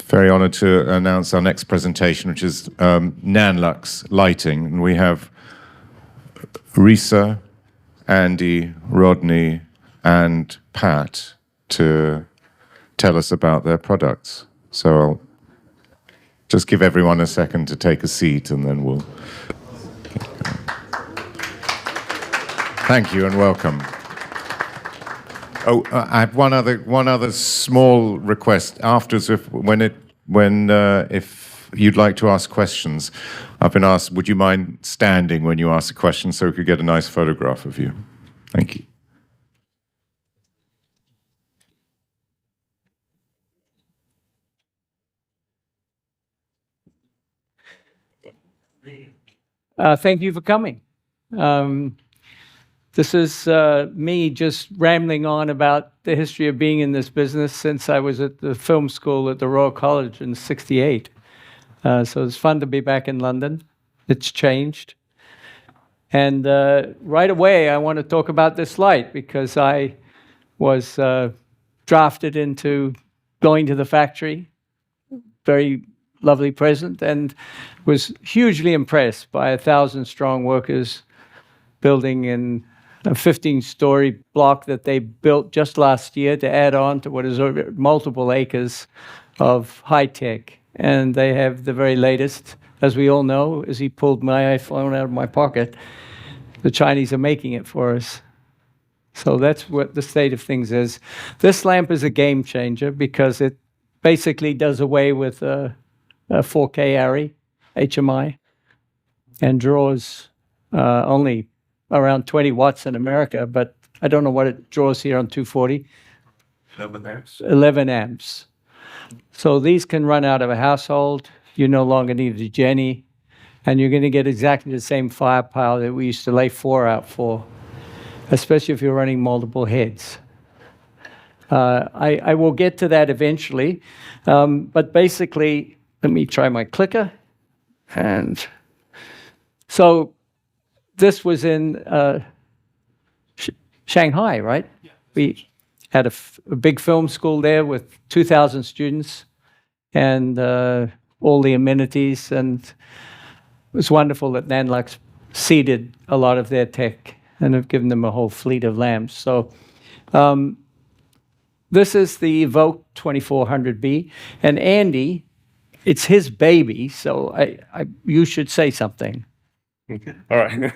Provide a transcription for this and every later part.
Very honored to announce our next presentation, which is NANLUX lighting. And we have Risa, Andy, Rodney, and Pat to tell us about their products. So I'll just give everyone a second to take a seat, and then we'll... Thank you and welcome. Oh, I have one other small request. Afterwards, if you'd like to ask questions, I've been asked, would you mind standing when you ask a question so we could get a nice photograph of you? Thank you. Thank you for coming. This is me just rambling on about the history of being in this business since I was at the film school at the Royal College in '68. So it's fun to be back in London. It's changed. And right away, I want to talk about this light because I was drafted into going to the factory, very lovely present, and was hugely impressed by 1,000-strong workers building in a 15-story block that they built just last year to add on to what is multiple acres of high tech. And they have the very latest, as we all know, as he pulled my iPhone out of my pocket, the Chinese are making it for us. So that's what the state of things is. This lamp is a game changer because it basically does away with a 4K ARRI, HMI, and draws only around 20 watts in America, but I don't know what it draws here on 240. 11 amps. 11 amps. So these can run out of a household. You no longer need a Jenny, and you're going to get exactly the same firepower that we used to lay 4 out for, especially if you're running multiple heads. I will get to that eventually, but basically, let me try my clicker. And so this was in Shanghai, right? Yeah. We had a big film school there with 2,000 students and all the amenities, and it was wonderful that NANLUX seeded a lot of their tech and have given them a whole fleet of lamps. So this is the Evoke 2400B, and Andy, it's his baby, so you should say something. Okay. All right.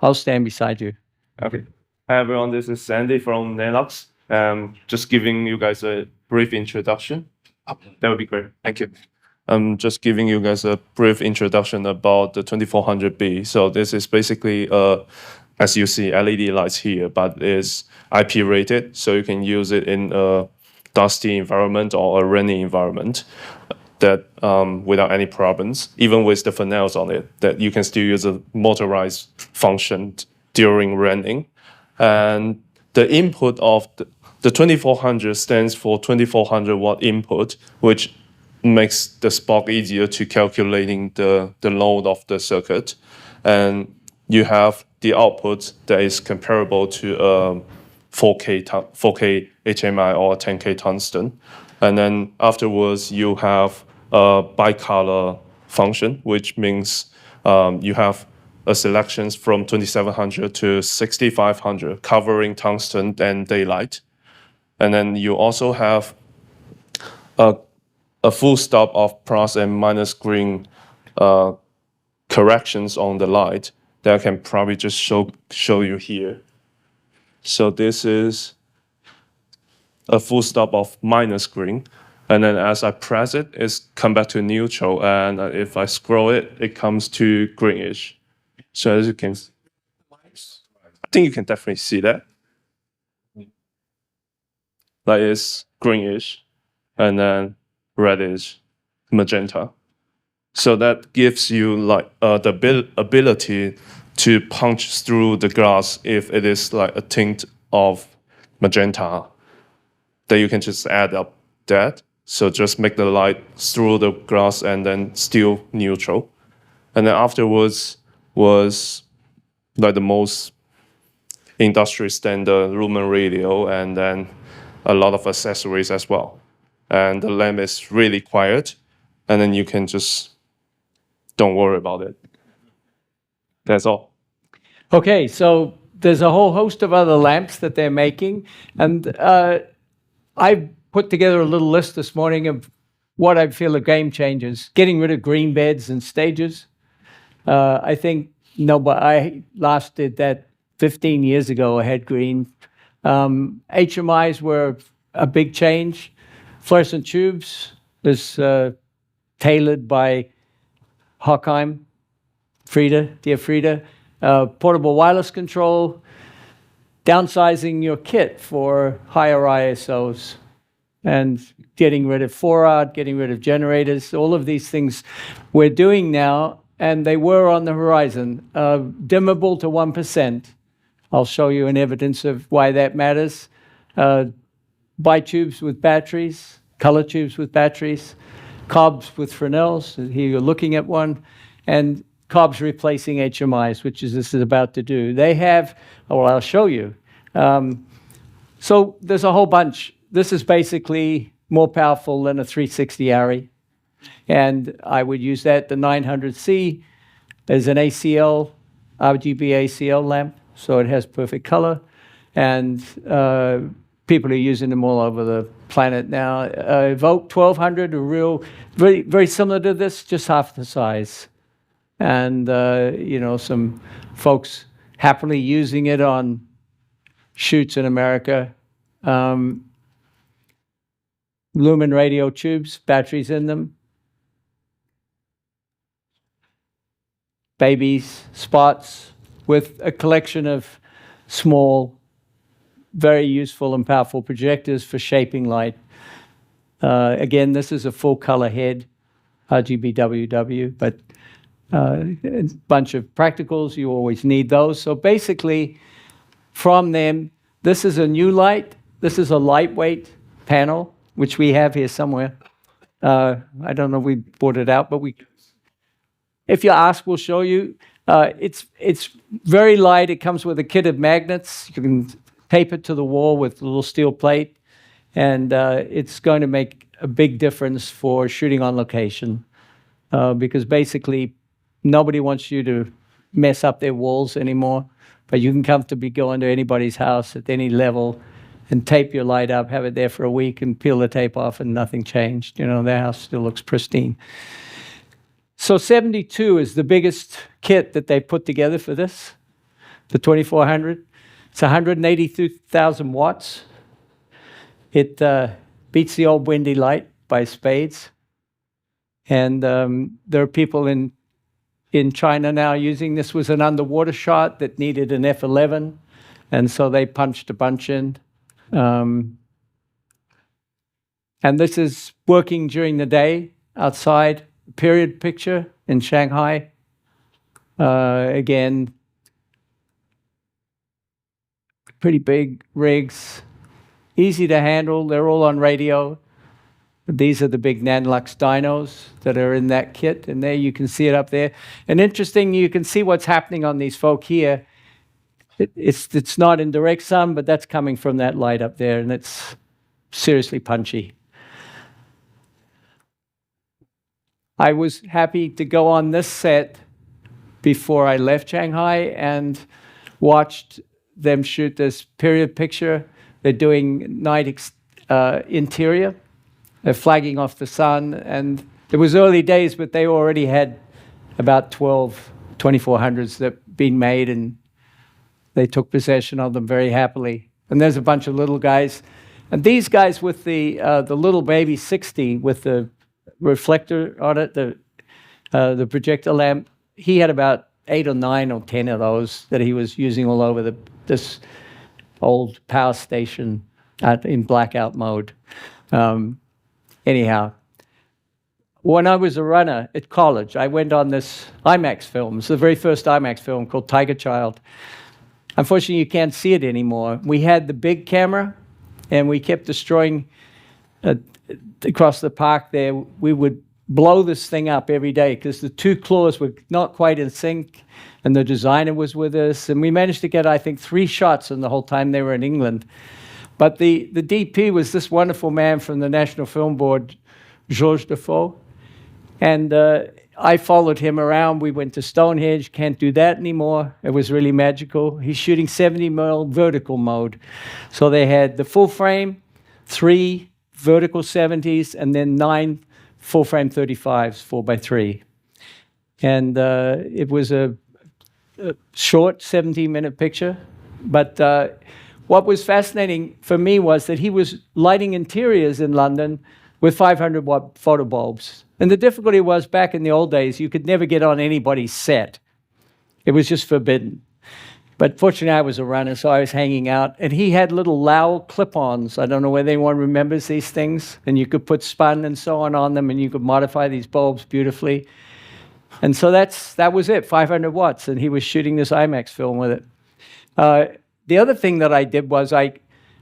I'll stand beside you. Okay. Hi, everyone. This is Sandy from NANLUX. Just giving you guys a brief introduction. That would be great. Thank you. I'm just giving you guys a brief introduction about the 2400B. So this is basically, as you see, LED lights here, but it's IP rated, so you can use it in a dusty environment or a rainy environment. That without any problems, even with the funnels on it, that you can still use a motorized function during raining. And the input of the 2400 stands for 2400 watt input, which makes the spark easier to calculating the load of the circuit. And you have the output that is comparable to 4K HMI or 10K tungsten. And then afterwards, you have a bicolor function, which means you have a selections from 2700 to 6500, covering tungsten and daylight. And then you also have a full stop of plus and minus green corrections on the light that I can probably just show you here. So this is a full stop of minus green. And then as I press it, it's come back to neutral. And if I scroll it, it comes to greenish. So as you can, I think you can definitely see that. Like it's greenish and then reddish, magenta. So that gives you like the ability to punch through the glass if it is like a tint of magenta. That you can just add up that. So just make the light through the glass and then still neutral. And then afterwards was like the most industry standard lumen radio and then a lot of accessories as well. and the lamp is really quiet, and then you can just don't worry about it. That's all. Okay, so there's a whole host of other lamps that they're making, and I put together a little list this morning of what I feel are game changers. Getting rid of green beds and stages. I think but I last did that 15 years ago. I had green. HMIs were a big change. Fluorescent tubes was tailored by Hockheim, dear Frida. Portable wireless control, downsizing your kit for higher ISOs, and getting rid of 4-hour, getting rid of generators. All of these things we're doing now, and they were on the horizon. Dimmable to 1%. I'll show you an evidence of why that matters. Bi-tubes with batteries, color tubes with batteries, cobs with Fresnels. Here you're looking at one, and cobs replacing HMIs, which this is about to do. They have, I'll show you. So there's a whole bunch. This is basically more powerful than a 360 ARRI. And I would use that. The 900C is an ACL, RGB ACL lamp, so it has perfect color. And people are using them all over the planet now. Evoke 1200, very, very similar to this, just half the size. And, some folks happily using it on shoots in America. Lumen radio tubes, batteries in them. Babies, spots, with a collection of small, very useful and powerful projectors for shaping light. Again, this is a full color head, RGBWW, but a bunch of practicals, you always need those. So basically, from them, this is a new light. This is a lightweight panel, which we have here somewhere. I don't know if we brought it out, but if you ask, we'll show you. It's very light. It comes with a kit of magnets. You can tape it to the wall with a little steel plate, and it's going to make a big difference for shooting on location, because basically nobody wants you to mess up their walls anymore, but you can comfortably go into anybody's house at any level and tape your light up, have it there for a week, and peel the tape off, and nothing changed. Their house still looks pristine. So 72 is the biggest kit that they put together for this, the 2400. It's 182,000 watts. It beats the old windy light by spades. And there are people in China now using this. Was an underwater shot that needed an F11, and so they punched a bunch in. And this is working during the day outside. Period picture in Shanghai. Again, pretty big rigs, easy to handle. They're all on radio. These are the big NANLUX dynos that are in that kit, and there you can see it up there. And interesting, you can see what's happening on these folk here. It's not in direct sun, but that's coming from that light up there, and it's seriously punchy. I was happy to go on this set before I left Shanghai and watched them shoot this period picture. They're doing night interior. They're flagging off the sun, and it was early days, but they already had about 12 2400s that been made, and they took possession of them very happily. And there's a bunch of little guys, and these guys with the little baby 60 with the reflector on it, the projector lamp. He had about 8 or 9 or 10 of those that he was using all over this old power station in blackout mode. Anyhow, when I was a runner at college, I went on this IMAX film. It's the very first IMAX film called Tiger Child. Unfortunately, you can't see it anymore. We had the big camera, and we kept destroying across the park there. We would blow this thing up every day because the two claws were not quite in sync, and the designer was with us. And we managed to get, I think, 3 shots in the whole time they were in England. But the DP was this wonderful man from the National Film Board, Georges Defoe. And I followed him around. We went to Stonehenge. Can't do that anymore. It was really magical. He's shooting 70mm vertical mode. So they had the full frame, 3 vertical 70s, and then 9 full frame 35s, 4x3. And it was a short 17-minute picture. But what was fascinating for me was that he was lighting interiors in London with 500-watt photobulbs. And the difficulty was, back in the old days, you could never get on anybody's set. It was just forbidden. But fortunately, I was a runner, so I was hanging out. And he had little Lau clip-ons. I don't know whether anyone remembers these things. And you could put spun and so on them, and you could modify these bulbs beautifully. And so that was it, 500 watts. And he was shooting this IMAX film with it. The other thing that I did was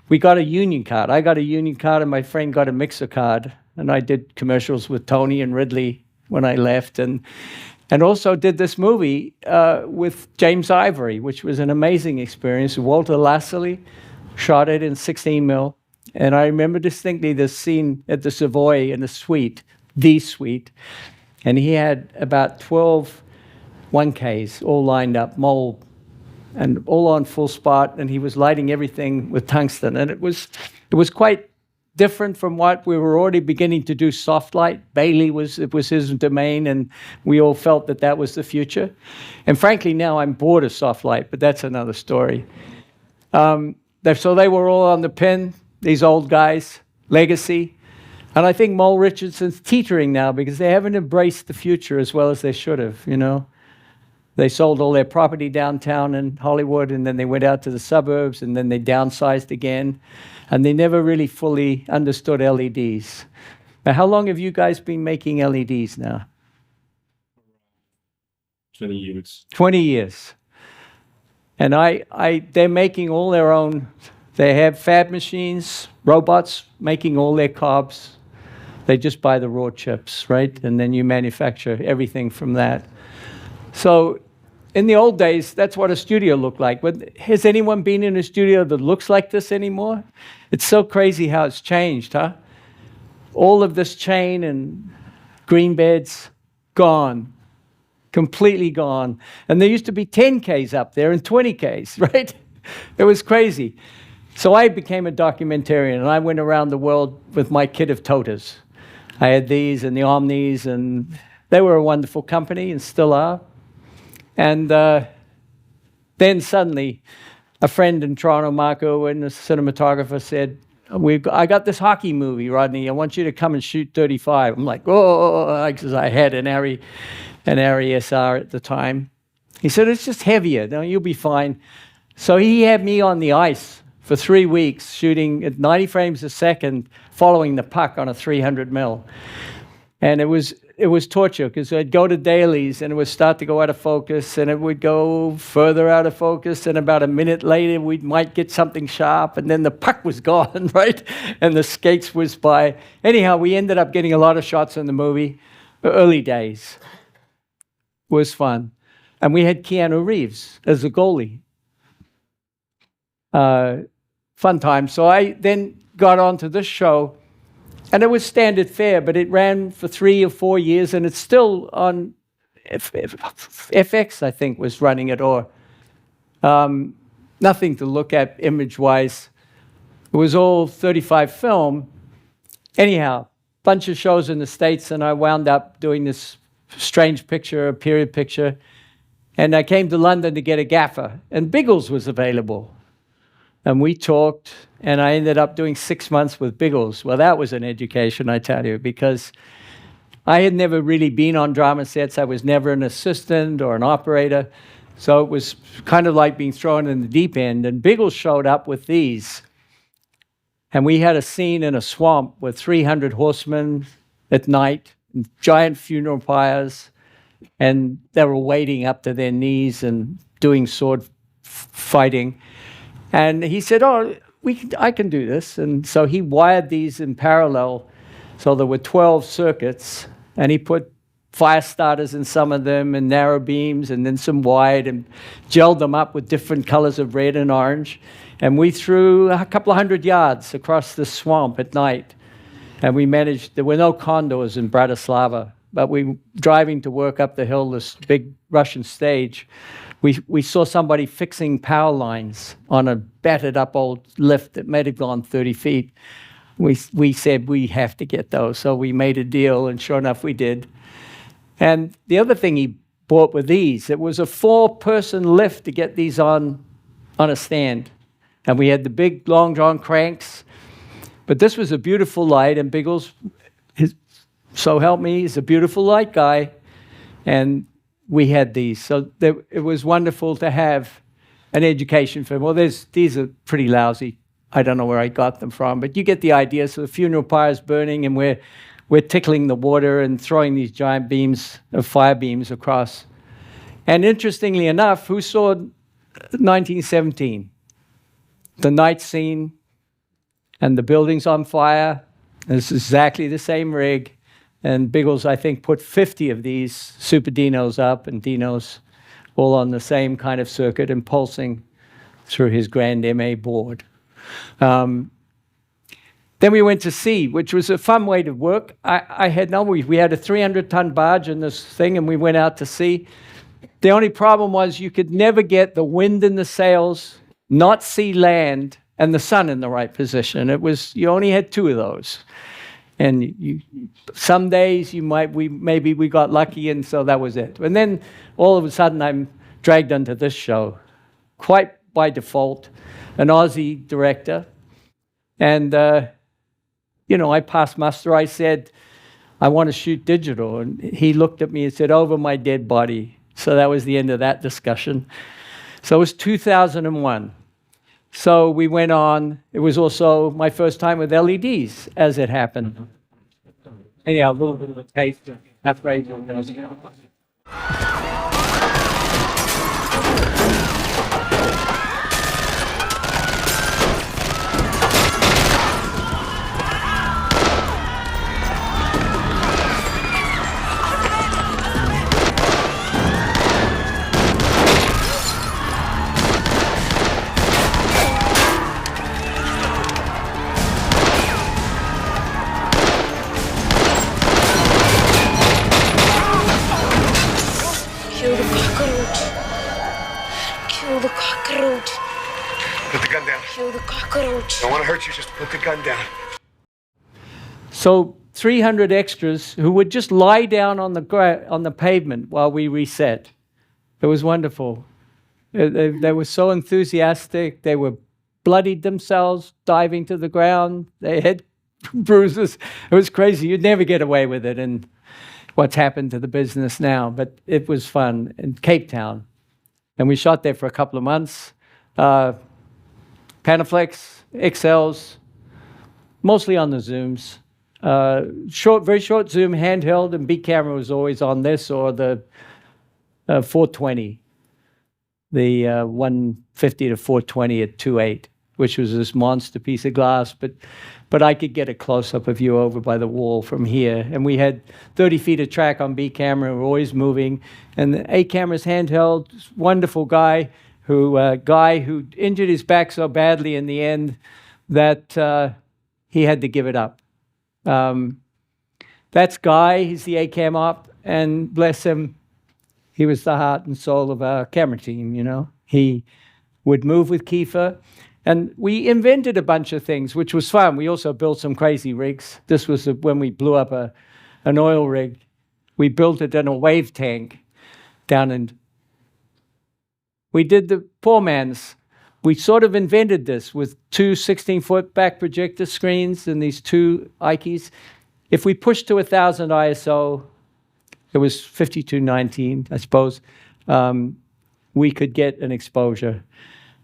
we got a union card. I got a union card, and my friend got a mixer card. And I did commercials with Tony and Ridley when I left, and also did this movie with James Ivory, which was an amazing experience. Walter Lassley shot it in 16mm. And I remember distinctly this scene at the Savoy in the suite, and he had about 12 1Ks all lined up, mole, and all on full spot, and he was lighting everything with tungsten. And it was quite different from what we were already beginning to do soft light. Bailey was his domain, and we all felt that was the future. And frankly, now I'm bored of soft light, but that's another story. So they were all on the pin, these old guys, legacy. And I think Mole Richardson's teetering now because they haven't embraced the future as well as they should have, you know. They sold all their property downtown in Hollywood, and then they went out to the suburbs, and then they downsized again. And they never really fully understood LEDs. Now, how long have you guys been making LEDs now? 20 years. 20 years. And they're making all their own. They have fab machines, robots making all their cobs. They just buy the raw chips, right? And then you manufacture everything from that. So in the old days, that's what a studio looked like. But has anyone been in a studio that looks like this anymore? It's so crazy how it's changed, huh? All of this chain and green beds, gone. Completely gone. And there used to be 10Ks up there and 20Ks, right? It was crazy. So I became a documentarian, and I went around the world with my kit of toters. I had these and the Omnis, and they were a wonderful company and still are. And then suddenly, a friend in Toronto, Marco, and the cinematographer said, I got this hockey movie, Rodney. I want you to come and shoot 35. I'm like, oh, because I had an Arri SR at the time. He said, it's just heavier. No, you'll be fine. So he had me on the ice for 3 weeks, shooting at 90 frames a second, following the puck on a 300mm. And it was torture, because I'd go to dailies and it would start to go out of focus, and it would go further out of focus, and about a minute later we might get something sharp, and then the puck was gone, right? And the skates was by. Anyhow, we ended up getting a lot of shots in the movie. The early days was fun. And we had Keanu Reeves as the goalie. Fun time. So I then got onto this show, and it was standard fare, but it ran for 3 or 4 years, and it's still on FX, I think, was running it, or nothing to look at image-wise. It was all 35 film. Anyhow, bunch of shows in the States, and I wound up doing this strange picture, a period picture, and I came to London to get a gaffer, and Biggles was available. And we talked, and I ended up doing 6 months with Biggles. Well, that was an education, I tell you, because I had never really been on drama sets. I was never an assistant or an operator. So it was kind of like being thrown in the deep end. And Biggles showed up with these. And we had a scene in a swamp with 300 horsemen at night, giant funeral pyres, and they were wading up to their knees and doing sword fighting. And he said, I can do this. And so he wired these in parallel. So there were 12 circuits, and he put fire starters in some of them and narrow beams and then some wide and gelled them up with different colors of red and orange. And we threw a couple of 100 yards across the swamp at night. And we managed, there were no condors in Bratislava, but we driving to work up the hill, this big Russian stage. We saw somebody fixing power lines on a battered up old lift that might have gone 30 feet. We said we have to get those. So we made a deal, and sure enough, we did. And the other thing he bought were these. It was a 4-person lift to get these on a stand. And we had the big long john cranks. But this was a beautiful light, and Biggles, so help me, he's a beautiful light guy. And we had these. So it was wonderful to have an education for him. Well, these are pretty lousy. I don't know where I got them from, but you get the idea. So the funeral pyre is burning, and we're tickling the water and throwing these giant beams of fire beams across. And interestingly enough, who saw 1917? The night scene and the building's on fire. It's exactly the same rig. And Biggles, I think, put 50 of these Super Dinos up and Dinos all on the same kind of circuit and pulsing through his Grand MA board. Then we went to sea, which was a fun way to work. We had a 300-ton barge in this thing, and we went out to sea. The only problem was you could never get the wind in the sails, not see land, and the sun in the right position. You only had 2 of those. And some days maybe we got lucky, and so that was it. And then all of a sudden I'm dragged onto this show, quite by default, an Aussie director. And, I passed muster. I said, I want to shoot digital. And he looked at me and said, over my dead body. So that was the end of that discussion. So it was 2001. So we went on. It was also my first time with LEDs, as it happened. Anyhow, a little bit of a taste of upgrades on those. Kill the cockroach. Put the gun down. Kill the cockroach. Don't want to hurt you, just put the gun down. So 300 extras who would just lie down on the pavement while we reset. It was wonderful. They were so enthusiastic. They were bloodied themselves, diving to the ground. They had bruises. It was crazy. You'd never get away with it. And what's happened to the business now, but it was fun in Cape Town. And we shot there for a couple of months. Panaflex, XLs, mostly on the zooms. Very short zoom, handheld, and B camera was always on this or the 420, the 150 to 420 at 2.8, which was this monster piece of glass, but I could get a close-up of you over by the wall from here. And we had 30 feet of track on B camera, we're always moving. And the A camera's handheld, wonderful guy who injured his back so badly in the end that he had to give it up. That's Guy, he's the A-cam op, and bless him, he was the heart and soul of our camera team, He would move with Kiefer. And we invented a bunch of things, which was fun. We also built some crazy rigs. This was when we blew up an oil rig. We built it in a wave tank down in... We did the poor man's. We sort of invented this with 2 16-foot back projector screens and these 2 Ikes. If we pushed to 1,000 ISO, it was 5219, I suppose, we could get an exposure.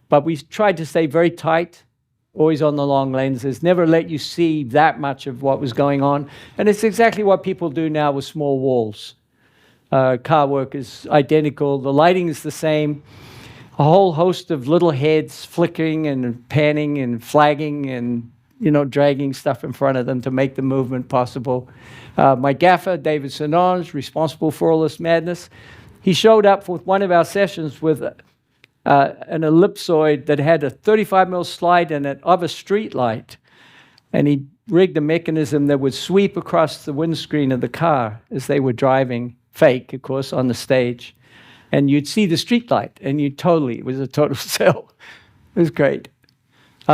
But we tried to stay very tight, always on the long lenses, never let you see that much of what was going on. And it's exactly what people do now with small walls. Car work is identical. The lighting is the same. A whole host of little heads flickering and panning and flagging and dragging stuff in front of them to make the movement possible. My gaffer, David Sinange, responsible for all this madness, he showed up with one of our sessions with an ellipsoid that had a 35mm slide in it of a street light. And he rigged a mechanism that would sweep across the windscreen of the car as they were driving, fake, of course, on the stage. And you'd see the street light, and it was a total sell. It was great.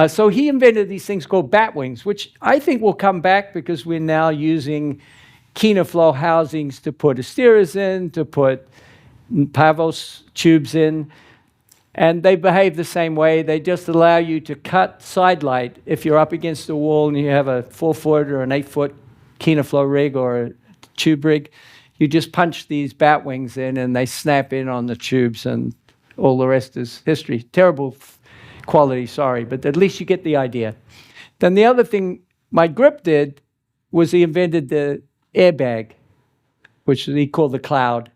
So he invented these things called bat wings, which I think will come back because we're now using Keener flow housings to put Asteras in, to put Pavos tubes in. And they behave the same way. They just allow you to cut side light if you're up against the wall and you have a 4-foot or an 8-foot Keener flow rig or a tube rig. You just punch these bat wings in and they snap in on the tubes, and all the rest is history. Terrible quality, sorry, but at least you get the idea. Then the other thing my grip did was he invented the airbag, which he called the Cloud.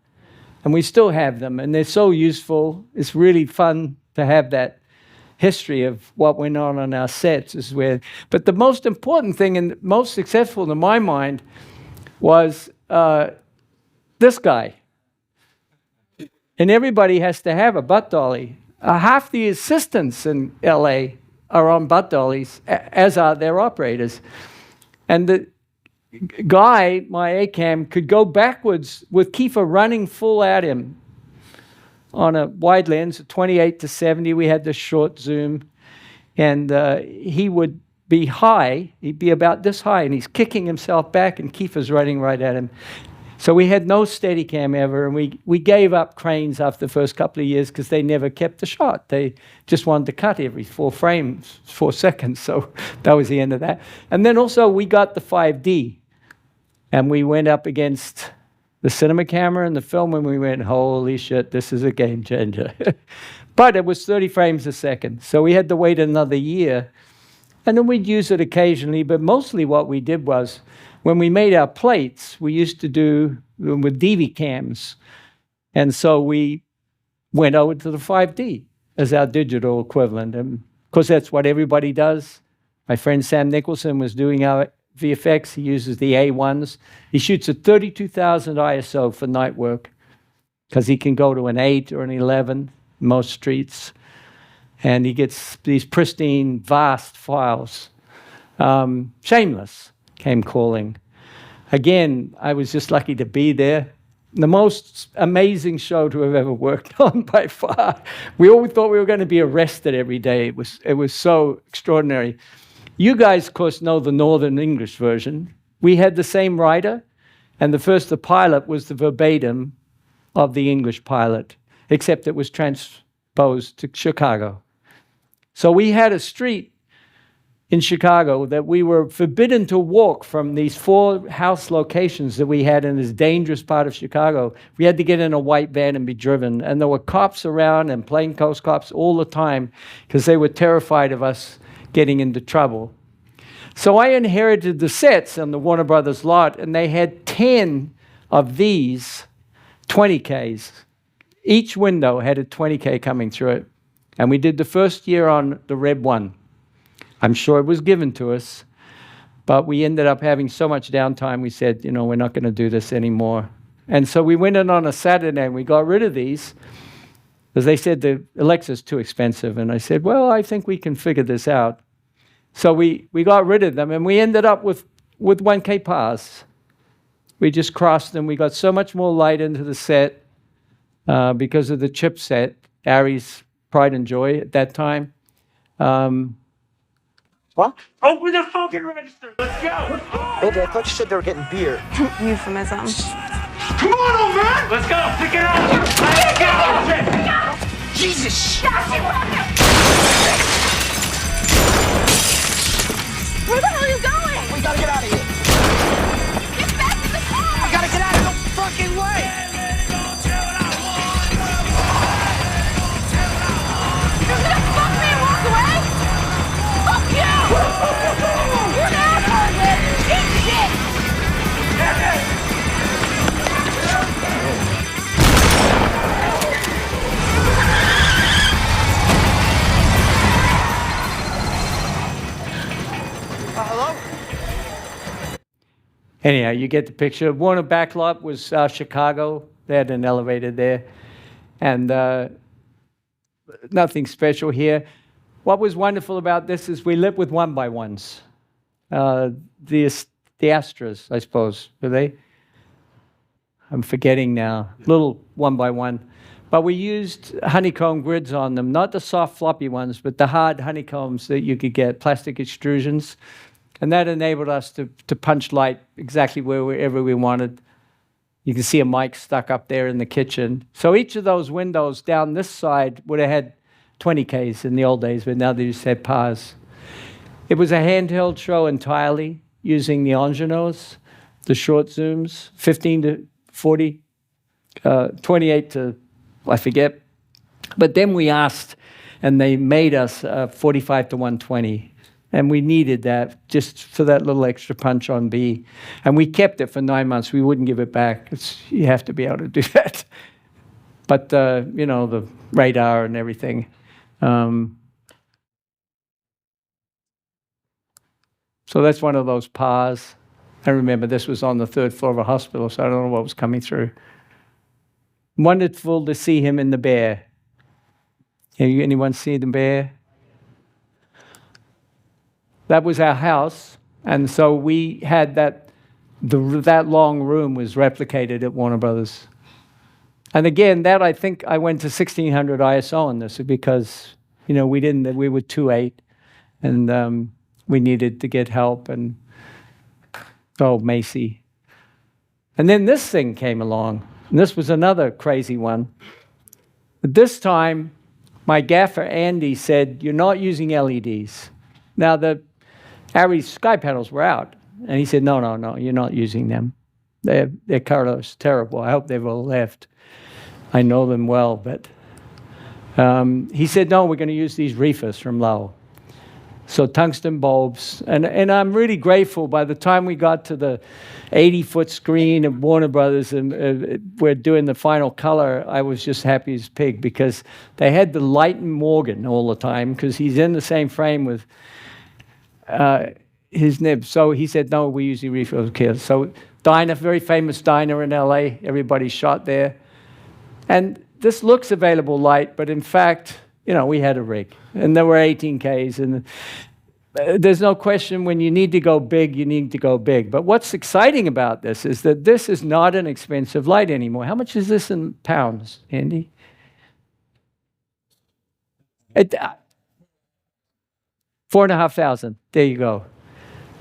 And we still have them, and they're so useful. It's really fun to have that history of what went on our sets. But the most important thing and most successful in my mind was this guy. And everybody has to have a butt dolly. Half the assistants in LA are on butt dollies, as are their operators. And the guy, my ACAM, could go backwards with Kiefer running full at him on a wide lens, 28-70. We had the short zoom. And he would be high. He'd be about this high, and he's kicking himself back, and Kiefer's running right at him. So we had no Steadicam ever, and we gave up cranes after the first couple of years because they never kept the shot. They just wanted to cut every 4 frames, 4 seconds. So that was the end of that. And then also we got the 5D. And we went up against the cinema camera and the film, and we went, holy shit, this is a game changer. But it was 30 frames a second, so we had to wait another year. And then we'd use it occasionally, but mostly what we did was, when we made our plates, we used to do them with DV cams. And so we went over to the 5D as our digital equivalent. And of course, that's what everybody does. My friend Sam Nicholson was doing our VFX. He uses the A1s. He shoots at 32,000 ISO for night work because he can go to an 8 or an 11 most streets. And he gets these pristine, vast files. Shameless came calling. Again, I was just lucky to be there. The most amazing show to have ever worked on by far. We all thought we were going to be arrested every day. It was so extraordinary. You guys, of course, know the Northern English version. We had the same writer, and the pilot was the verbatim of the English pilot, except it was transposed to Chicago. So we had a street in Chicago that we were forbidden to walk from these 4 house locations that we had in this dangerous part of Chicago. We had to get in a white van and be driven. And there were cops around and plainclothes cops all the time because they were terrified of us getting into trouble. So I inherited the sets on the Warner Brothers lot, and they had 10 of these 20Ks. Each window had a 20K coming through it. And we did the first year on the Red 1. I'm sure it was given to us, but we ended up having so much downtime, we said, we're not going to do this anymore. And so we went in on a Saturday, and we got rid of these, because they said the Alexa's too expensive. And I said, well, I think we can figure this out. So we got rid of them, and we ended up with 1K pars. We just crossed them. We got so much more light into the set because of the chipset, Ari's pride and joy at that time. What? Open the fucking register. Let's go. Baby, I thought you said they were getting beer. Euphemism. Come on, old man. Let's go. Pick it up. Let's go. Jesus! Where the hell are you going? We gotta get out of here. Get back in the car! We gotta get out of the fucking way! You're gonna fuck me and walk away? Fuck you! You're an asshole, man! Eat shit! Anyhow, you get the picture. Warner backlot was Chicago. They had an elevator there. And nothing special here. What was wonderful about this is we lived with one-by-ones. The Astras, I suppose, were they? I'm forgetting now. Little one-by-one. But we used honeycomb grids on them, not the soft floppy ones, but the hard honeycombs that you could get, plastic extrusions. And that enabled us to punch light exactly wherever we wanted. You can see a mic stuck up there in the kitchen. So each of those windows down this side would have had 20Ks in the old days, but now they just had PARs. It was a handheld show entirely using the Angenos, the short zooms, 15 to 40, 28 to, I forget. But then we asked, and they made us 45 to 120. And we needed that just for that little extra punch on B. And we kept it for 9 months. We wouldn't give it back. You have to be able to do that. But, you know, the radar and everything. So that's one of those PARs. I remember this was on the 3rd floor of a hospital, so I don't know what was coming through. Wonderful to see him in the bear. Anyone see the bear? That was our house, and so we had that long room was replicated at Warner Brothers. And again, that I think I went to 1600 ISO on this because, you know, we were 2.8, and we needed to get help, and Macy. And then this thing came along, and this was another crazy one. But this time, my gaffer, Andy, said, "You're not using LEDs." Now, the Harry's sky panels were out, and he said, no, you're not using them. Their color's terrible. I hope they've all left. I know them well, but he said, no, we're going to use these reefers from Lowell. So tungsten bulbs, and I'm really grateful. By the time we got to the 80-foot screen of Warner Brothers and we're doing the final color, I was just happy as a pig because they had the Leighton Morgan all the time because he's in the same frame with his nib. So he said, no, we usually refill the kids. So diner, very famous diner in LA, everybody shot there. And this looks available light, but in fact, you know, we had a rig and there were 18Ks and there's no question when you need to go big, you need to go big. But what's exciting about this is that this is not an expensive light anymore. How much is this in pounds, Andy? $4,500. There you go.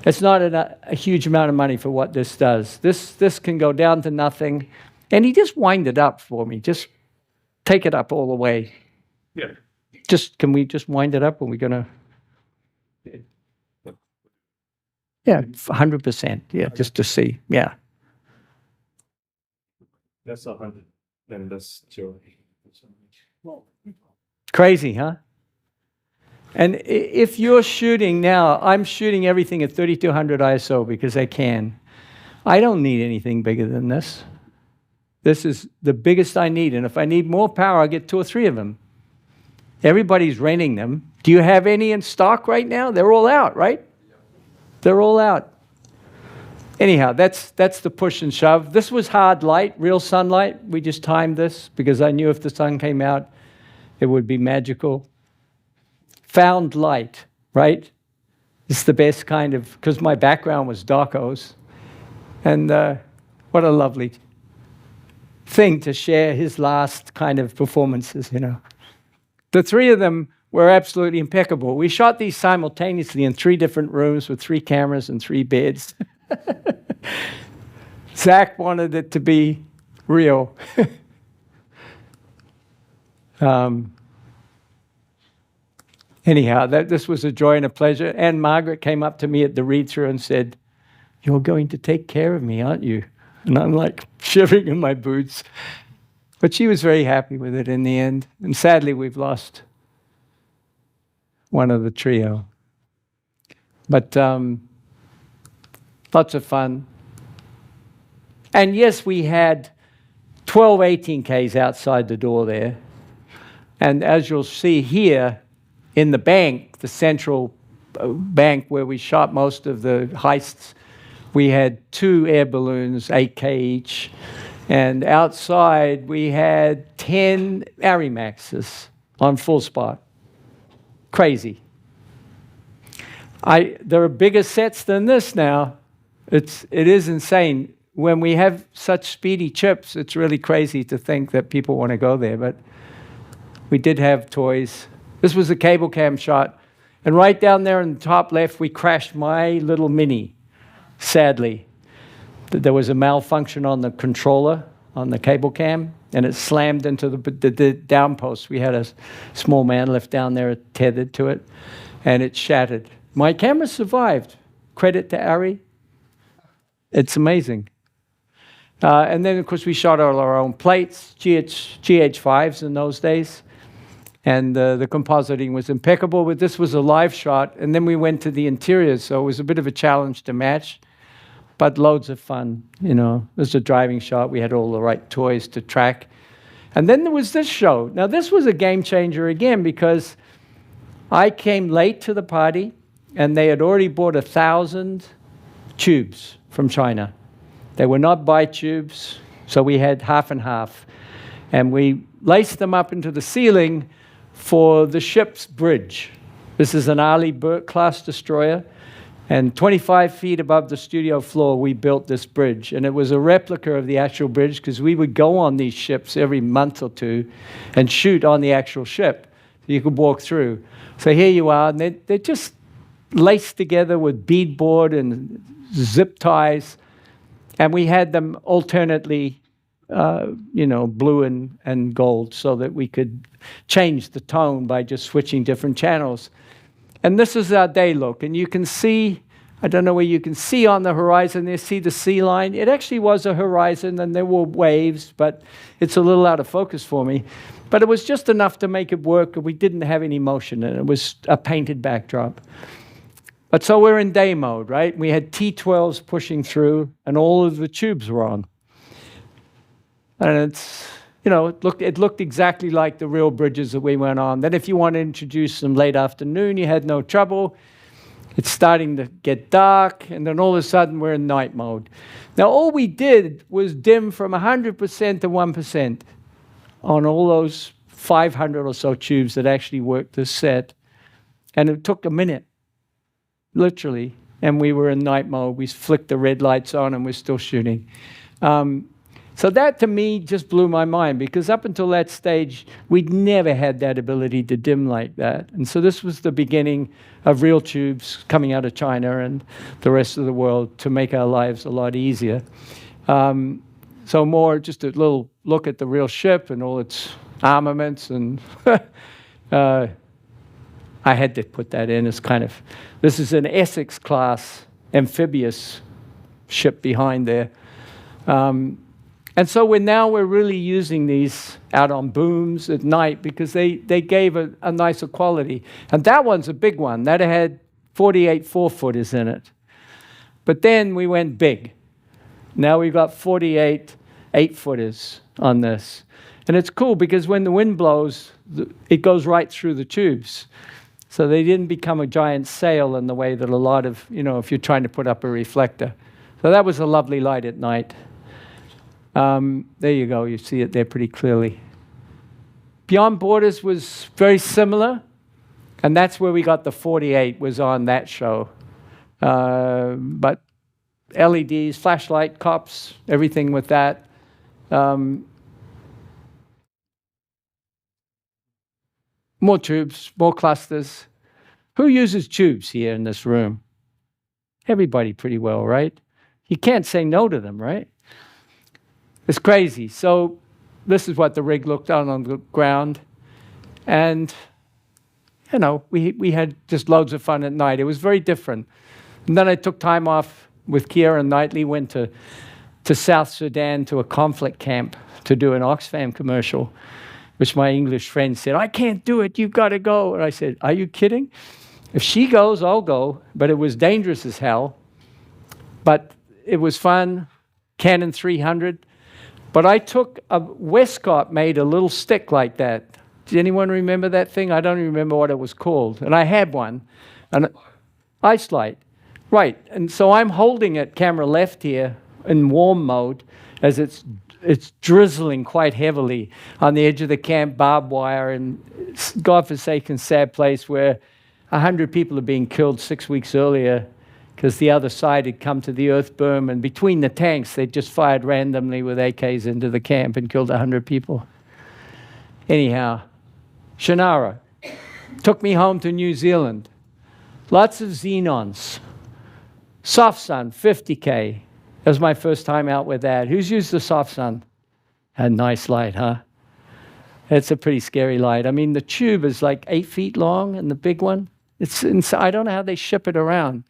It's not a huge amount of money for what this does. This can go down to nothing. And he just wind it up for me. Just take it up all the way. Yeah. Can we just wind it up? Are we going to? Yeah, 100%. Yeah, just to see. Yeah. That's 100. Then that's 0. Crazy, huh? And if you're shooting now, I'm shooting everything at 3200 ISO because I can. I don't need anything bigger than this. This is the biggest I need. And if I need more power, I get 2 or 3 of them. Everybody's renting them. Do you have any in stock right now? They're all out, right? They're all out. Anyhow, that's the push and shove. This was hard light, real sunlight. We just timed this because I knew if the sun came out, it would be magical. Found light, right? It's the best kind of, because my background was docos. And what a lovely thing to share his last kind of performances, you know. The 3 of them were absolutely impeccable. We shot these simultaneously in 3 different rooms with 3 cameras and 3 beds. Zach wanted it to be real. Anyhow, this was a joy and a pleasure. And Margaret came up to me at the read-through and said, "You're going to take care of me, aren't you?" And I'm like shivering in my boots. But she was very happy with it in the end. And sadly, we've lost one of the trio. But lots of fun. And yes, we had 12 18Ks outside the door there. And as you'll see here, in the bank, the central bank where we shot most of the heists, We had 2 air balloons, 8K each. And outside, we had 10 Arimaxes on full spot. Crazy. There are bigger sets than this now. It is insane. When we have such speedy chips, it's really crazy to think that people want to go there. But we did have toys. This was a cable cam shot. And right down there in the top left, we crashed my little Mini, sadly. There was a malfunction on the controller, on the cable cam, and it slammed into the down post. We had a small man left down there tethered to it, and it shattered. My camera survived. Credit to Ari. It's amazing. And then, of course, we shot all our own plates, GH5s in those days. And the compositing was impeccable, but this was a live shot. And then we went to the interiors, so it was a bit of a challenge to match, but loads of fun. You know, it was a driving shot. We had all the right toys to track. And then there was this show. Now, this was a game changer again, because I came late to the party, and they had already bought 1,000 tubes from China. They were not bi-tubes, so we had half and half. And we laced them up into the ceiling for the ship's bridge. This is an Arleigh Burke-class destroyer, and 25 feet above the studio floor, we built this bridge. And it was a replica of the actual bridge, because we would go on these ships every month or two and shoot on the actual ship. So you could walk through. So here you are, and they're just laced together with beadboard and zip ties. And we had them alternately, blue and gold, so that we could change the tone by just switching different channels. And this is our day look. And you can see, I don't know where you can see on the horizon there, see the sea line. It actually was a horizon, and there were waves, but it's a little out of focus for me. But it was just enough to make it work. We didn't have any motion, and it was a painted backdrop. But so we're in day mode, right? We had T12s pushing through, and all of the tubes were on. And it looked exactly like the real bridges that we went on. Then if you want to introduce them late afternoon, you had no trouble. It's starting to get dark, and then all of a sudden we're in night mode. Now, all we did was dim from 100% to 1% on all those 500 or so tubes that actually worked this set. And it took a minute. Literally, and we were in night mode. We flicked the red lights on, and we're still shooting. So that, to me, just blew my mind, because up until that stage, we'd never had that ability to dim like that. And so this was the beginning of real tubes coming out of China and the rest of the world to make our lives a lot easier. So more just a little look at the real ship and all its armaments, and I had to put that in as kind of, this is an Essex-class amphibious ship behind there. And so we're really using these out on booms at night, because they gave a nicer quality. And that one's a big one. That had 48 4-footers in it. But then we went big. Now we've got 48 8-footers on this. And it's cool, because when the wind blows, it goes right through the tubes. So they didn't become a giant sail in the way that a lot of, if you're trying to put up a reflector. So that was a lovely light at night. There you go. You see it there pretty clearly. Beyond Borders was very similar, and that's where we got the 48, was on that show. But LEDs, flashlight, cops, everything with that. More tubes, more clusters. Who uses tubes here in this room? Everybody pretty well, right? You can't say no to them, right? It's crazy. So this is what the rig looked on the ground. And, we had just loads of fun at night. It was very different. And then I took time off with Keira Knightley, went to South Sudan to a conflict camp to do an Oxfam commercial, which my English friend said, "I can't do it, you've got to go." And I said, "Are you kidding? If she goes, I'll go." But it was dangerous as hell. But it was fun, Canon 300. But I took Westcott made a little stick like that. Does anyone remember that thing? I don't remember what it was called. And I had one, an Ice Light. Right, and so I'm holding it camera left here in warm mode as it's drizzling quite heavily on the edge of the camp, barbed wire, and godforsaken sad place where 100 people are being killed 6 weeks earlier because the other side had come to the earth berm, and between the tanks they just fired randomly with AKs into the camp and killed 100 people. Anyhow, Shannara took me home to New Zealand. Lots of xenons. Soft sun, 50K. That was my first time out with that. Who's used the soft sun? A nice light, huh? It's a pretty scary light. I mean, the tube is like 8 feet long, and the big one, I don't know how they ship it around.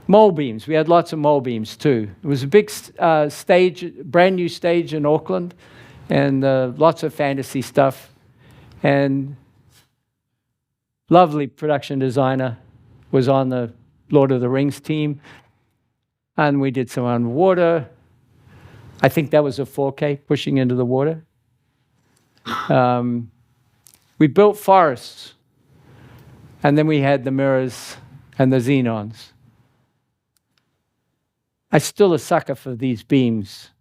Mole beams. We had lots of mole beams too. It was a big stage, brand new stage in Auckland, and lots of fantasy stuff. And lovely production designer was on the Lord of the Rings team. And we did some underwater. I think that was a 4K, pushing into the water. We built forests. And then we had the mirrors and the xenons. I'm still a sucker for these beams.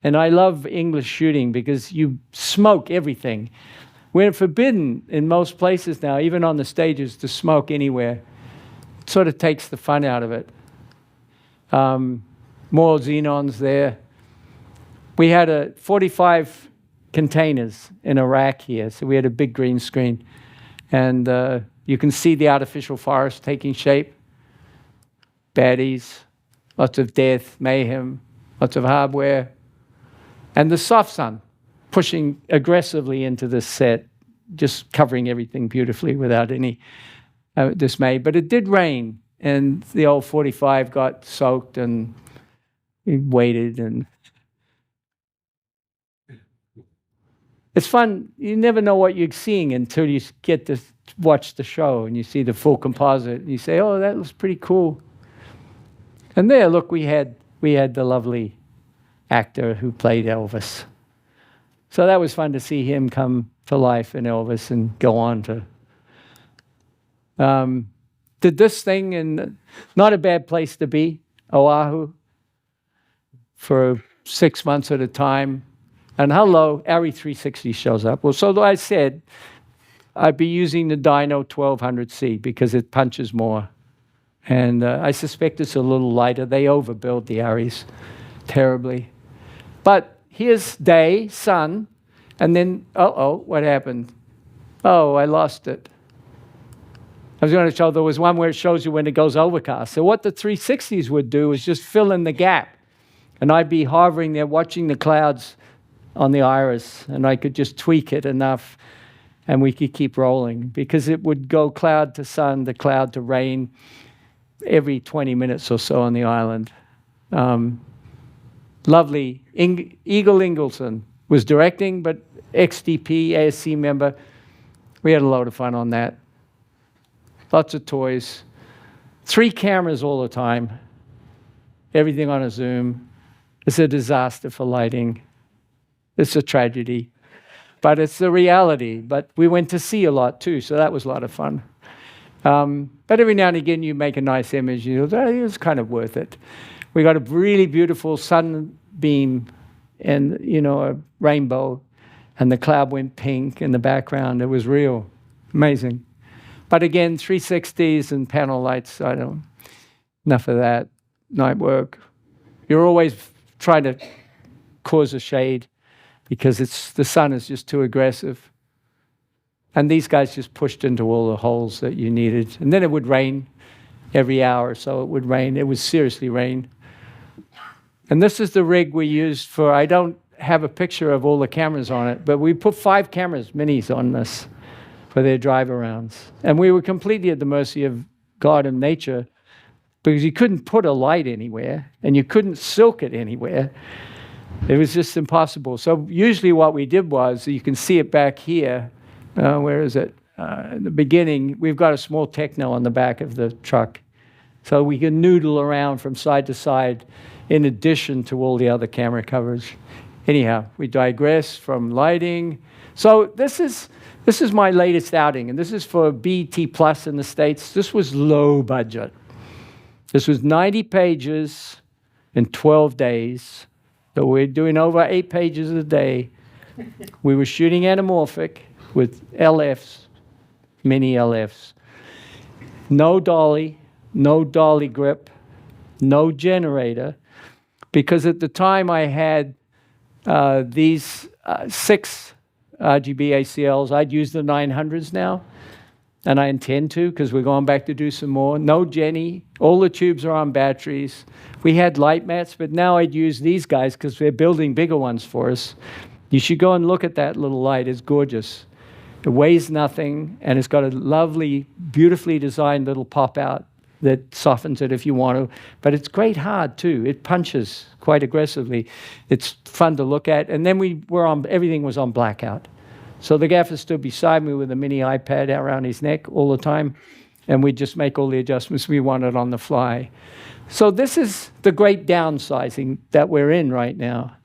And I love English shooting because you smoke everything. We're forbidden in most places now, even on the stages, to smoke anywhere. It sort of takes the fun out of it. More xenons there. We had 45 containers in a rack here, so we had a big green screen. And you can see the artificial forest taking shape. Baddies, lots of death, mayhem, lots of hardware. And the soft sun pushing aggressively into this set, just covering everything beautifully without any dismay. But it did rain, and the old 45 got soaked, and we waited. And it's fun. You never know what you're seeing until you get to watch the show, and you see the full composite, and you say, oh, that looks pretty cool. And there, look, we had the lovely actor who played Elvis. So that was fun to see him come to life in Elvis and go on to... did this thing in not a bad place to be, Oahu, for 6 months at a time. And hello, ARRI 360 shows up. Well, so I said I'd be using the Dyno 1200C because it punches more. And I suspect it's a little lighter. They overbuild the ARRIs terribly. But here's day, sun, and then, what happened? Oh, I lost it. I was going to show, there was one where it shows you when it goes overcast. So what the 360s would do is just fill in the gap. And I'd be hovering there watching the clouds on the iris, and I could just tweak it enough, and we could keep rolling, because it would go cloud to sun, to cloud to rain, every 20 minutes or so on the island. Lovely. Eagle Ingleson was directing, but XDP, ASC member. We had a load of fun on that. Lots of toys. 3 cameras all the time. Everything on a zoom. It's a disaster for lighting. It's a tragedy. But it's the reality. But we went to sea a lot too, so that was a lot of fun. But every now and again you make a nice image, you know, it was kind of worth it. We got a really beautiful sunbeam and, you know, a rainbow, and the cloud went pink in the background. It was real. Amazing. But again, 360s and panel lights, enough of that. Night work. You're always trying to cause a shade because the sun is just too aggressive. And these guys just pushed into all the holes that you needed. And then it would rain every hour or so. It would rain. It would seriously rain. And this is the rig we used for, I don't have a picture of all the cameras on it, but we put 5 cameras, minis, on this for their drive-arounds. And we were completely at the mercy of God and nature, because you couldn't put a light anywhere, and you couldn't silk it anywhere. It was just impossible. So usually what we did was, you can see it back here. Where is it? In the beginning, we've got a small techno on the back of the truck. So we can noodle around from side to side in addition to all the other camera coverage. Anyhow, we digress from lighting. So this is my latest outing, and this is for BET Plus in the States. This was low budget. This was 90 pages in 12 days. So we're doing over 8 pages a day. We were shooting anamorphic with LFs, mini LFs. No dolly grip, no generator, because at the time I had these 6 RGB ACLs. I'd use the 900s now, and I intend to, because we're going back to do some more. No Jenny, all the tubes are on batteries. We had light mats, but now I'd use these guys because they're building bigger ones for us. You should go and look at that little light, it's gorgeous. It weighs nothing, and it's got a lovely, beautifully designed little pop-out that softens it if you want to. But it's great hard, too. It punches quite aggressively. It's fun to look at. And then everything was on blackout. So the gaffer stood beside me with a mini iPad around his neck all the time, and we'd just make all the adjustments we wanted on the fly. So this is the great downsizing that we're in right now.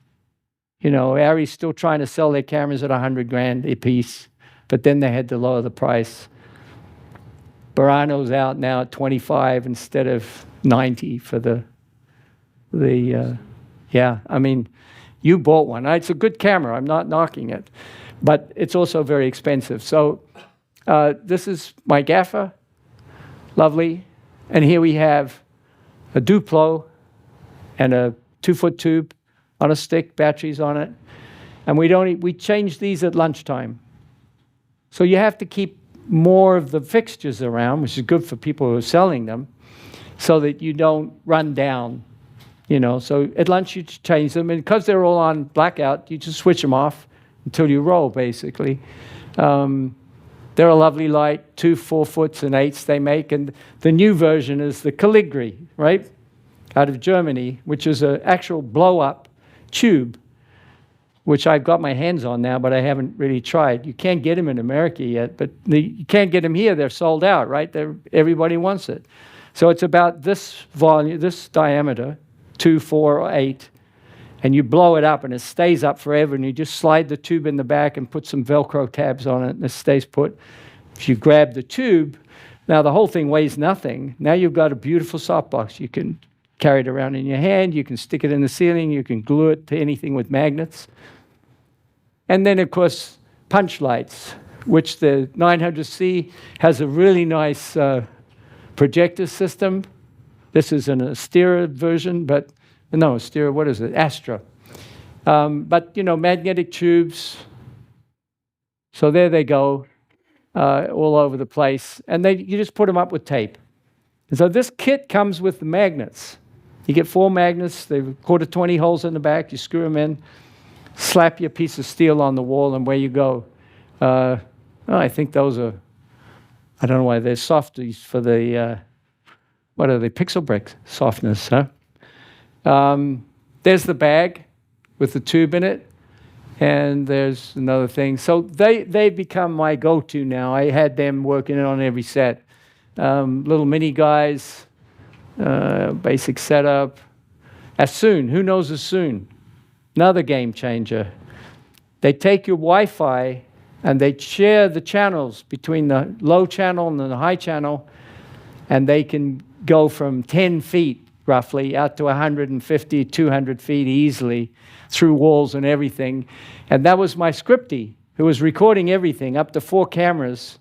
You know, Arri's still trying to sell their cameras at $100,000 a piece, but then they had to lower the price. Burano's out now at 25 instead of 90 for yeah, I mean, you bought one. It's a good camera, I'm not knocking it, but it's also very expensive. So this is my gaffer, lovely. And here we have a Duplo and a 2-foot tube on a stick, batteries on it. And we change these at lunchtime. So you have to keep more of the fixtures around, which is good for people who are selling them, so that you don't run down, you know. So at lunch you change them, and because they're all on blackout, you just switch them off until you roll, basically. They're a lovely light, 2 4-foots and 8s they make, and the new version is the Calligri, right, out of Germany, which is an actual blow-up tube, which I've got my hands on now, but I haven't really tried. You can't get them in America yet, but you can't get them here. They're sold out, right? Everybody wants it. So it's about this volume, this diameter, 2, 4, or 8, and you blow it up, and it stays up forever, and you just slide the tube in the back and put some Velcro tabs on it, and it stays put. If you grab the tube, now the whole thing weighs nothing. Now you've got a beautiful softbox. You can carry it around in your hand. You can stick it in the ceiling. You can glue it to anything with magnets. And then, of course, punch lights, which the 900C has a really nice projector system. This is an Astera version, but no, Astera, what is it? Astra. But, you know, magnetic tubes. So there they go, all over the place. And you just put them up with tape. And so this kit comes with the magnets. You get 4 magnets. They've got 20 holes in the back. You screw them in. Slap your piece of steel on the wall, and away you go. I think those are, I don't know why they're softies for the, what are they, pixel brick softness, huh? There's the bag with the tube in it, and there's another thing. So they become my go-to now. I had them working on every set. Little mini guys, basic setup. Assoon, who knows Assoon? Another game changer. They take your Wi-Fi and they share the channels between the low channel and the high channel, and they can go from 10 feet roughly out to 150, 200 feet easily through walls and everything. And that was my scriptie, who was recording everything, up to 4 cameras,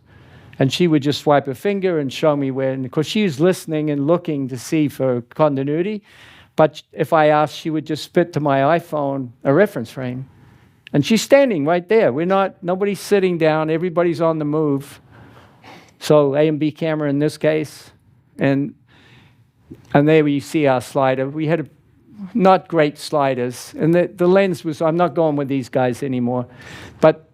and she would just swipe her finger and show me where, because she was listening and looking to see for continuity. But if I asked, she would just spit to my iPhone a reference frame. And she's standing right there. Nobody's sitting down. Everybody's on the move. So A and B camera in this case. And there you see our slider. We had not great sliders. And the lens was, I'm not going with these guys anymore. But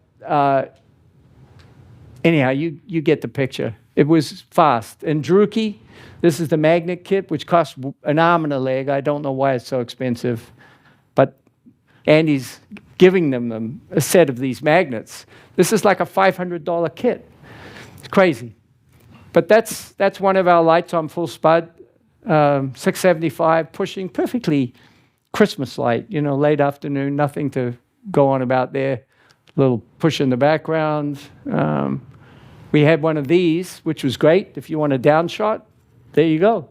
anyhow, you get the picture. It was fast. And Druki, this is the magnet kit, which costs an arm and a leg. I don't know why it's so expensive. But Andy's giving them a set of these magnets. This is like a $500 kit. It's crazy. But that's one of our lights on full spud, 675, pushing perfectly Christmas light, you know, late afternoon, nothing to go on about there. Little push in the background. We had one of these, which was great. If you want a down shot, there you go.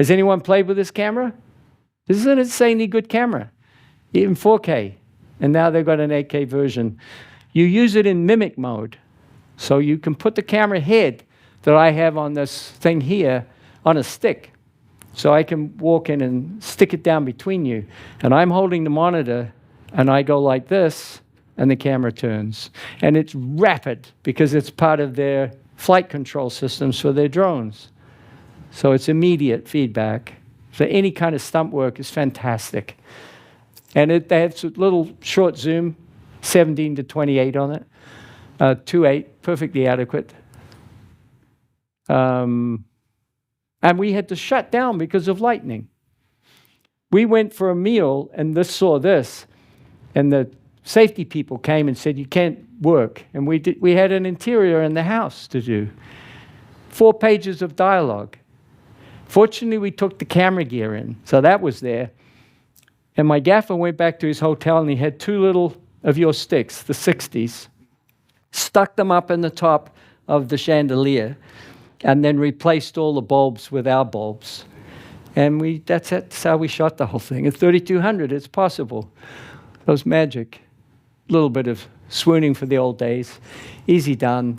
Has anyone played with this camera? This is an insanely good camera, even 4K. And now they've got an 8K version. You use it in mimic mode. So you can put the camera head that I have on this thing here on a stick. So I can walk in and stick it down between you. And I'm holding the monitor, and I go like this, and the camera turns. And it's rapid because it's part of their flight control systems for their drones. So it's immediate feedback. So any kind of stunt work is fantastic. And they have a little short zoom, 17 to 28 on it. 2.8, perfectly adequate. And we had to shut down because of lightning. We went for a meal and saw this, and the safety people came and said, you can't work. And we had an interior in the house to do. 4 pages of dialogue. Fortunately, we took the camera gear in, so that was there. And my gaffer went back to his hotel, and he had 2 little of your sticks, the 60s, stuck them up in the top of the chandelier, and then replaced all the bulbs with our bulbs. And that's how we shot the whole thing. At 3200, it's possible. It was magic. A little bit of swooning for the old days. Easy done.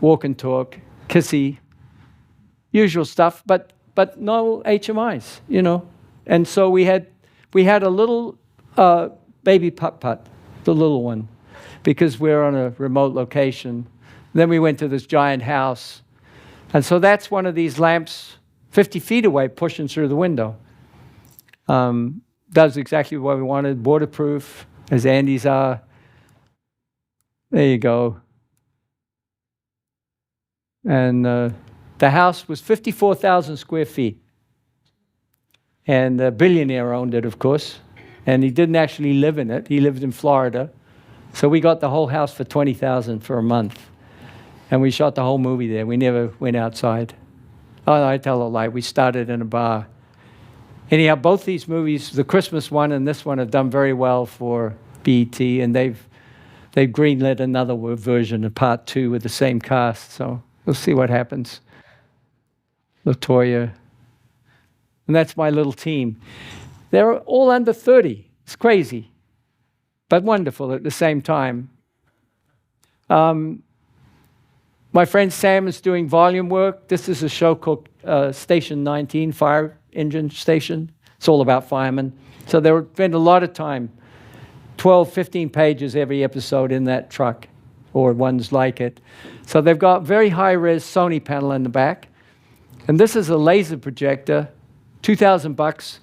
Walk and talk. Kissy. Usual stuff, but no HMIs, you know. And so we had a little baby putt-putt, the little one, because we're on a remote location. Then we went to this giant house. And so that's one of these lamps 50 feet away pushing through the window. Does exactly what we wanted, waterproof, as Andy's are. There you go. And the house was 54,000 square feet. And a billionaire owned it, of course. And he didn't actually live in it. He lived in Florida. So we got the whole house for $20,000 for a month. And we shot the whole movie there. We never went outside. Oh, no, I tell a lie. We started in a bar. Anyhow, both these movies, the Christmas one and this one, have done very well for BET, and they've greenlit another version, a part 2 with the same cast. So we'll see what happens. LaToya. And that's my little team. They're all under 30. It's crazy, but wonderful at the same time. My friend Sam is doing volume work. This is a show called Station 19, Fire Engine Station. It's all about firemen. So they spend a lot of time, 12, 15 pages every episode in that truck, or ones like it. So they've got very high-res Sony panel in the back. And this is a laser projector, $2,000.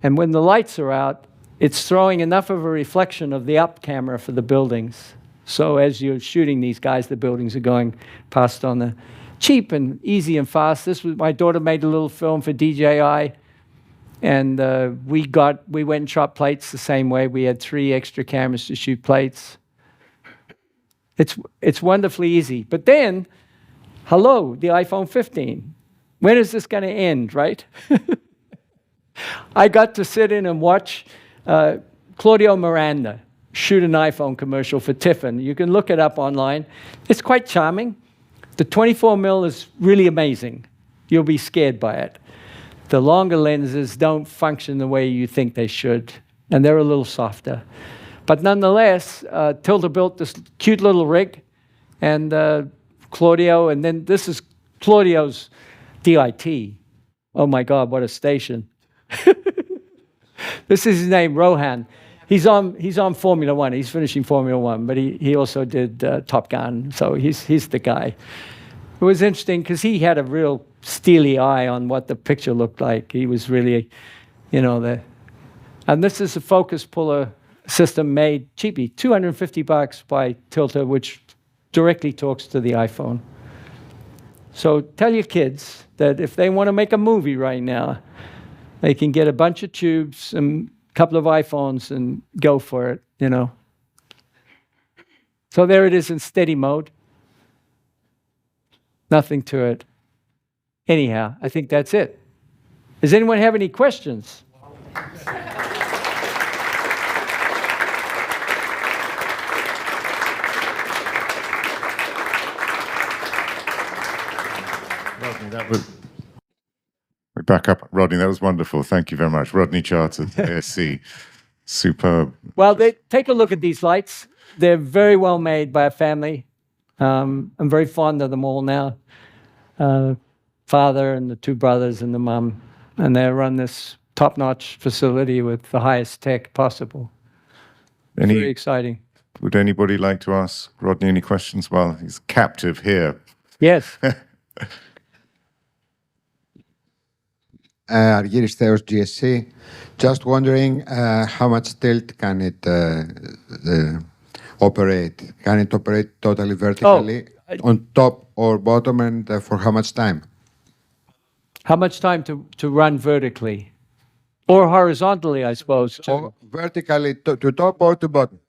And when the lights are out, it's throwing enough of a reflection of the up camera for the buildings. So as you're shooting these guys, the buildings are going past on the cheap and easy and fast. This was, my daughter made a little film for DJI, and we went and shot plates the same way. We had 3 extra cameras to shoot plates. It's wonderfully easy. But then, hello, the iPhone 15. When is this going to end, right? I got to sit in and watch Claudio Miranda shoot an iPhone commercial for Tiffin. You can look it up online. It's quite charming. The 24mm is really amazing. You'll be scared by it. The longer lenses don't function the way you think they should, and they're a little softer. But nonetheless, Tilda built this cute little rig, and Claudio, and then this is Claudio's DIT. Oh my God, what a station. This is his name, Rohan. He's on Formula One. He's finishing Formula One, but he also did Top Gun, so he's the guy. It was interesting because he had a real steely eye on what the picture looked like. He was really, and this is a focus puller system made cheaply, $250 by Tilta, which directly talks to the iPhone. So tell your kids that if they want to make a movie right now, they can get a bunch of tubes and couple of iPhones and go for it, So there it is in steady mode. Nothing to it. Anyhow, I think that's it. Does anyone have any questions? We're back up, Rodney. That was wonderful. Thank you very much. Rodney Charters, ASC. Superb. Well, take a look at these lights. They're very well made by a family. I'm very fond of them all now. Father and the two brothers and the mum. And they run this top-notch facility with the highest tech possible. Very exciting. Would anybody like to ask Rodney any questions while he's captive here? Yes. Argyris Theos, GSC. Just wondering how much tilt can it operate? Can it operate totally vertically on top or bottom, and for how much time? How much time to run vertically? Or horizontally, I suppose. Or vertically to top or to bottom?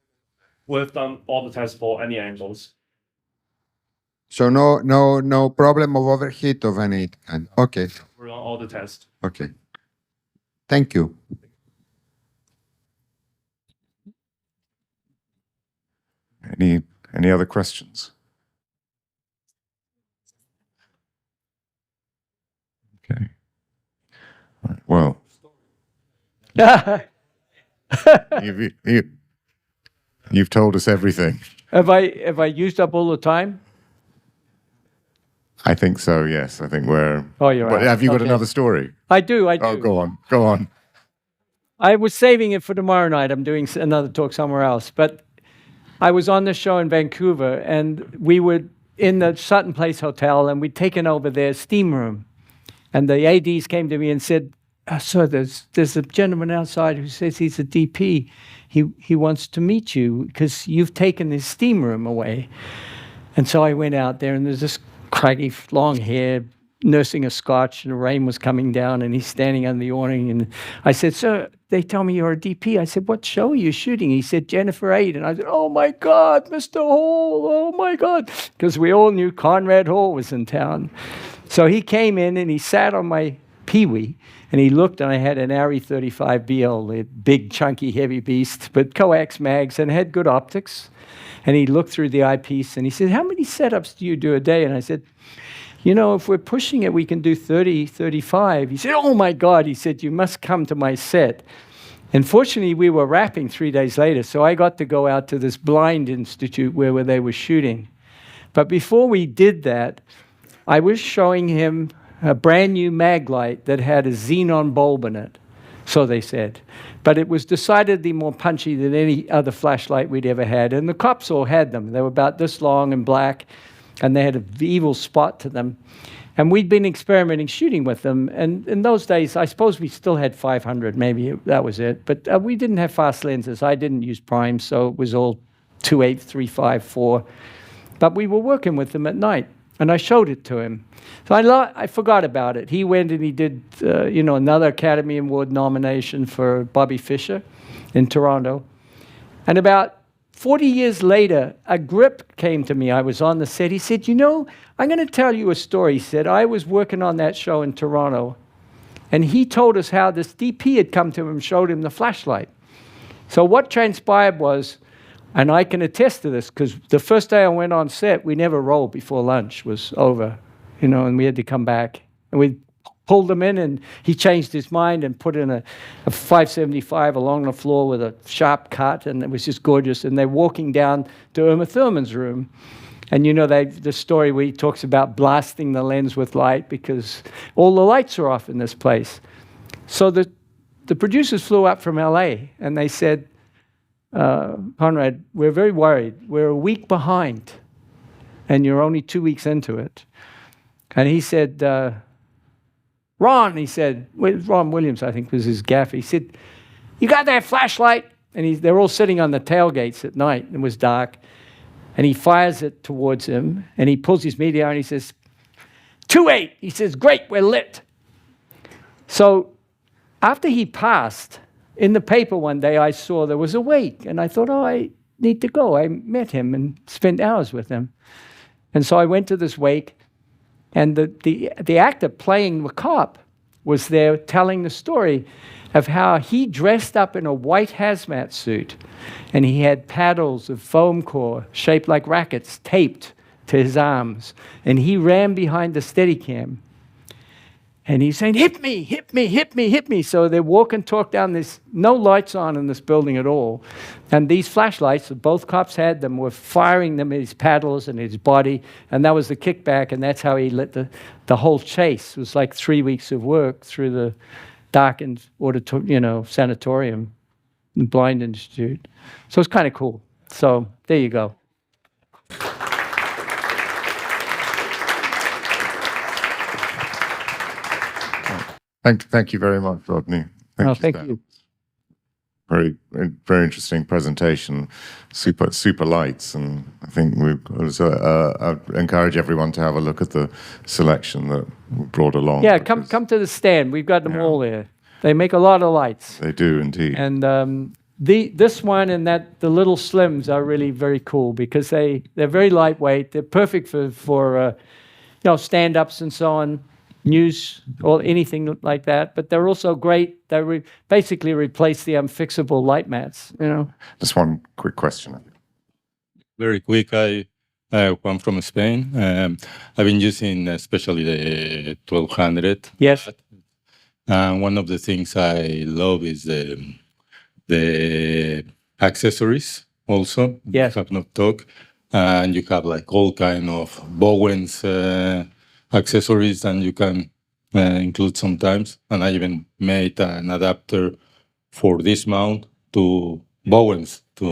We've done all the tests for any angles. So no problem of overheat of any kind. Okay. We're on all the tests. Okay. Thank you. Any other questions? Okay. Right, well, you've told us everything. Have I used up all the time? I think so. Yes, I think we're. Oh, you're right. Have you got Okay. another story? I do. Oh, go on. Go on. I was saving it for tomorrow night. I'm doing another talk somewhere else. But I was on the show in Vancouver, and we were in the Sutton Place Hotel, and we'd taken over their steam room. And the ADs came to me and said, "Sir, there's a gentleman outside who says he's a DP. He wants to meet you because you've taken his steam room away." And so I went out there, and there's this craggy, long hair, nursing a scotch, and the rain was coming down, and he's standing on the awning. And I said, "Sir, they tell me you're a DP." I said, "What show are you shooting?" He said, "Jennifer 8." And I said, "Oh my God, Mr. Hall, oh my God." Because we all knew Conrad Hall was in town. So he came in and he sat on my Pee-wee, and he looked, and I had an Arri 35 BL, a big, chunky, heavy beast, but coax mags, and had good optics. And he looked through the eyepiece, and he said, "How many setups do you do a day?" And I said, "You know, if we're pushing it, we can do 30, 35. He said, "Oh, my God." He said, "You must come to my set." And fortunately, we were wrapping 3 days later, so I got to go out to this blind institute where they were shooting. But before we did that, I was showing him a brand new mag light that had a xenon bulb in it, so they said. But it was decidedly more punchy than any other flashlight we'd ever had. And the cops all had them. They were about this long and black, and they had an evil spot to them. And we'd been experimenting shooting with them. And in those days, I suppose we still had 500, maybe that was it. But we didn't have fast lenses. I didn't use primes, so it was all 2.8, 3.5, 4. But we were working with them at night. And I showed it to him. So I forgot about it. He went and he did, another Academy Award nomination for Bobby Fischer in Toronto. And about 40 years later, a grip came to me. I was on the set. He said, "I'm going to tell you a story." He said, "I was working on that show in Toronto, and he told us how this DP had come to him and showed him the flashlight." So what transpired was, and I can attest to this, because the first day I went on set, we never rolled before lunch was over, and we had to come back. And we pulled him in, and he changed his mind and put in a 575 along the floor with a sharp cut, and it was just gorgeous. And they're walking down to Irma Thurman's room. And the story where he talks about blasting the lens with light because all the lights are off in this place. So the producers flew up from LA, and they said, "Conrad, we're very worried. We're a week behind, and you're only 2 weeks into it." And he said, "Ron," he said, Ron Williams, I think was his gaff. He said, "You got that flashlight?" And they're all sitting on the tailgates at night. It was dark. And he fires it towards him, and he pulls his media out, and he says, 2.8. He says, "Great, we're lit." So after he passed, in the paper one day, I saw there was a wake, and I thought, I need to go. I met him and spent hours with him. And so I went to this wake, and the actor playing the cop was there telling the story of how he dressed up in a white hazmat suit, and he had paddles of foam core shaped like rackets taped to his arms, and he ran behind the Steadicam. And he's saying, hit me, hit me, hit me, hit me. So they walk and talk down this, no lights on in this building at all. And these flashlights, both cops had them, were firing them at his paddles and his body. And that was the kickback. And that's how he lit the whole chase. It was like 3 weeks of work through the darkened sanatorium, the Blind Institute. So it's kind of cool. So there you go. Thank you very much, Rodney. Thank Stan. you. Very interesting presentation. Super lights, and I think I'd encourage everyone to have a look at the selection that we brought along. Yeah, because come to the stand. We've got them all there. They make a lot of lights. They do indeed. And this one and the little slims are really very cool because they're very lightweight. They're perfect for stand-ups and so on, news or anything like that. But they're also great. They basically replace the unfixable light mats. Just one quick question. Very quick. I'm from Spain. I've been using especially the 1200. Yes. One of the things I love is the accessories also. Yes. You have not talked. And you have like all kind of Bowens accessories, and you can include sometimes. And I even made an adapter for this mount to Bowens to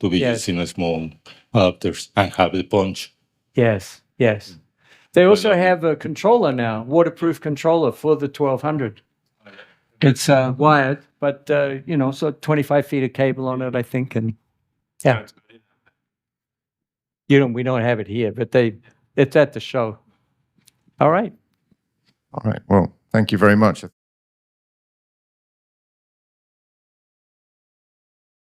be used in a small adapters and have the punch. Yes. They also have a controller now, waterproof controller for the 1200. It's wired, but so 25 feet of cable on it, I think, and yeah. We don't have it here, but it's at the show. All right. All right. Well, thank you very much.